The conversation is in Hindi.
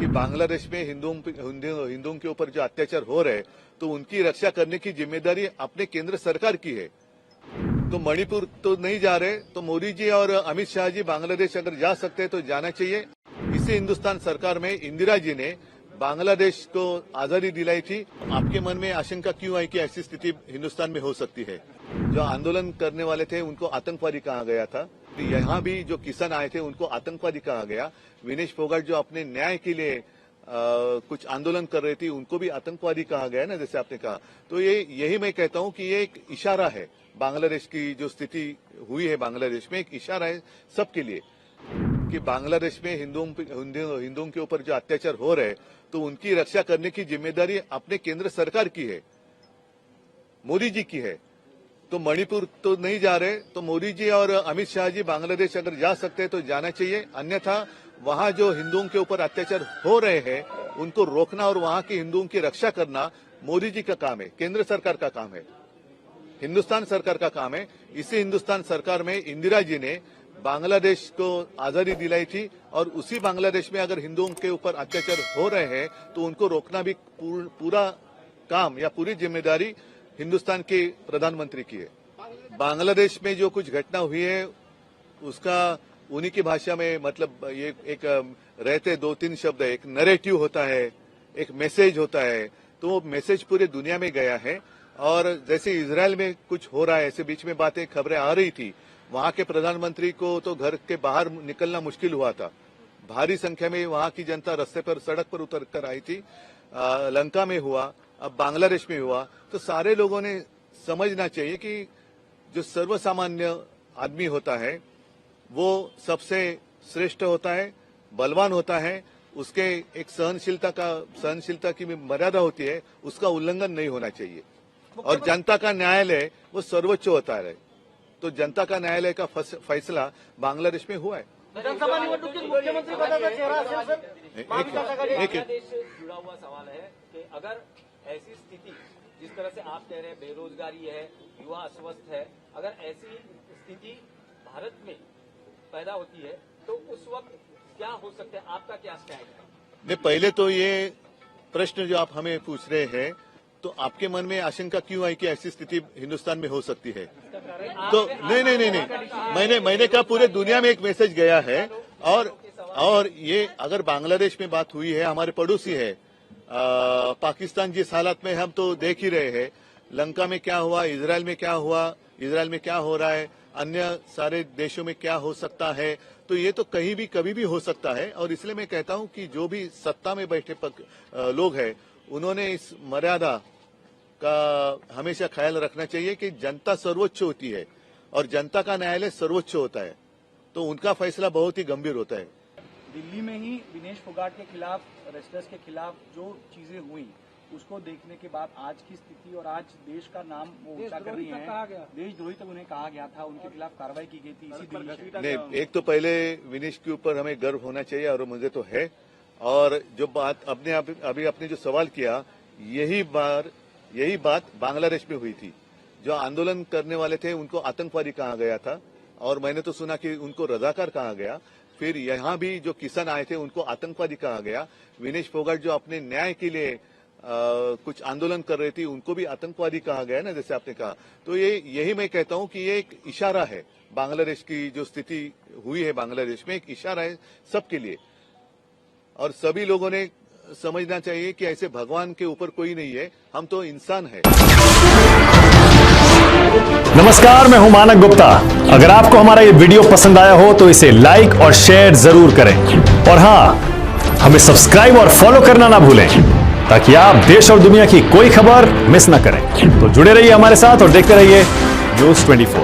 कि बांग्लादेश में हिंदुओं के ऊपर जो अत्याचार हो रहे हैं तो उनकी रक्षा करने की जिम्मेदारी अपने केंद्र सरकार की है। तो मणिपुर तो नहीं जा रहे, तो मोदी जी और अमित शाह जी बांग्लादेश अगर जा सकते हैं तो जाना चाहिए। इसी हिंदुस्तान सरकार में इंदिरा जी ने बांग्लादेश को आजादी दिलाई थी। आपके मन में आशंका क्यों आई कि ऐसी स्थिति हिंदुस्तान में हो सकती है? जो आंदोलन करने वाले थे उनको आतंकवादी कहा गया था। यहाँ भी जो किसान आए थे उनको आतंकवादी कहा गया। विनेश फोगाट जो अपने न्याय के लिए कुछ आंदोलन कर रही थी उनको भी आतंकवादी कहा गया ना, जैसे आपने कहा। तो यही मैं कहता हूं कि ये एक इशारा है, बांग्लादेश की जो स्थिति हुई है बांग्लादेश में एक इशारा है सबके लिए कि बांग्लादेश में हिंदुओं के ऊपर जो अत्याचार हो रहे हैं तो उनकी रक्षा करने की जिम्मेदारी अपने केंद्र सरकार की है, मोदी जी की है। तो मणिपुर तो नहीं जा रहे, तो मोदी जी और अमित शाह जी बांग्लादेश अगर जा सकते हैं तो जाना चाहिए। अन्यथा वहां जो हिंदुओं के ऊपर अत्याचार हो रहे हैं उनको रोकना और वहां के हिंदुओं की रक्षा करना मोदी जी का काम है, केंद्र सरकार का काम है, हिंदुस्तान सरकार का काम है। इसी हिंदुस्तान सरकार में इंदिरा जी ने बांग्लादेश को आजादी दिलाई थी और उसी बांग्लादेश में अगर हिंदुओं के ऊपर अत्याचार हो रहे हैं तो उनको रोकना भी पूरा काम या पूरी जिम्मेदारी हिंदुस्तान के प्रधानमंत्री की है। बांग्लादेश में जो कुछ घटना हुई है उसका उन्हीं की भाषा में मतलब ये एक रहते 2-3 शब्द है, एक नैरेटिव होता है, एक मैसेज होता है। तो वो मैसेज पूरे दुनिया में गया है। और जैसे इजराइल में कुछ हो रहा है ऐसे बीच में बातें खबरें आ रही थी, वहां के प्रधानमंत्री को तो घर के बाहर निकलना मुश्किल हुआ था। भारी संख्या में वहां की जनता रास्ते पर सड़क पर उतर कर आई थी। लंका में हुआ, अब बांग्लादेश में हुआ। तो सारे लोगों ने समझना चाहिए कि जो सर्वसामान्य आदमी होता है वो सबसे श्रेष्ठ होता है, बलवान होता है। उसके एक सहनशीलता की मर्यादा होती है, उसका उल्लंघन नहीं होना चाहिए। और जनता का न्यायालय वो सर्वोच्च होता है। तो जनता का न्यायालय का फैसला बांग्लादेश में हुआ है। विधानसभा निवडणुकीत मुख्यमंत्री पदाचा चेहरा असेल सर? जुड़ा हुआ सवाल है कि अगर ऐसी स्थिति जिस तरह से आप कह रहे हैं, बेरोजगारी है, युवा अस्वस्थ है, अगर ऐसी स्थिति भारत में पैदा होती है तो उस वक्त क्या हो सकता है? आपका क्या स्टैंड है? नहीं, पहले तो ये प्रश्न जो आप हमें पूछ रहे हैं तो आपके मन में आशंका क्यों आई कि ऐसी स्थिति हिंदुस्तान में हो सकती है? तो नहीं, मैंने कहा पूरे दुनिया में एक मैसेज गया है। और ये अगर बांग्लादेश में बात हुई है, हमारे पड़ोसी है। पाकिस्तान जिस हालत में हम तो देख ही रहे हैं, लंका में क्या हुआ, इजराइल में क्या हुआ, इजराइल में क्या हो रहा है, अन्य सारे देशों में क्या हो सकता है। तो ये तो कहीं भी कभी भी हो सकता है। और इसलिए मैं कहता हूं कि जो भी सत्ता में बैठे लोग हैं उन्होंने इस मर्यादा का हमेशा ख्याल रखना चाहिए कि जनता सर्वोच्च होती है और जनता का न्यायालय सर्वोच्च होता है। तो उनका फैसला बहुत ही गंभीर होता है। दिल्ली में ही विनेश फोगाट के खिलाफ, रेस्टर्स के खिलाफ जो चीजें हुई उसको देखने के बाद आज की स्थिति और आज देश का नाम वो ऊंचा कर रही है, देशद्रोही तक उन्हें कहा गया था, उनके खिलाफ कार्रवाई की गई थी इसी दिल्ली से। नहीं, एक तो पहले विनेश के ऊपर हमें गर्व होना चाहिए और मुझे तो है। और जो बात अभी आपने जो सवाल किया, यही बात बांग्लादेश में हुई थी। जो आंदोलन करने वाले थे उनको आतंकवादी कहा गया था और मैंने तो सुना कि उनको रजाकार कहा गया। फिर यहाँ भी जो किसान आए थे उनको आतंकवादी कहा गया। विनेश फोगाट जो अपने न्याय के लिए कुछ आंदोलन कर रही थी उनको भी आतंकवादी कहा गया ना, जैसे आपने कहा। तो यही मैं कहता हूं कि ये एक इशारा है, बांग्लादेश की जो स्थिति हुई है बांग्लादेश में एक इशारा है सबके लिए। और सभी लोगों ने समझना चाहिए कि ऐसे भगवान के ऊपर कोई नहीं है, हम तो इंसान है। नमस्कार, मैं हूं मानक गुप्ता। अगर आपको हमारा ये वीडियो पसंद आया हो तो इसे लाइक और शेयर जरूर करें। और हां, हमें सब्सक्राइब और फॉलो करना ना भूलें ताकि आप देश और दुनिया की कोई खबर मिस ना करें। तो जुड़े रहिए हमारे साथ और देखते रहिए न्यूज़ 24।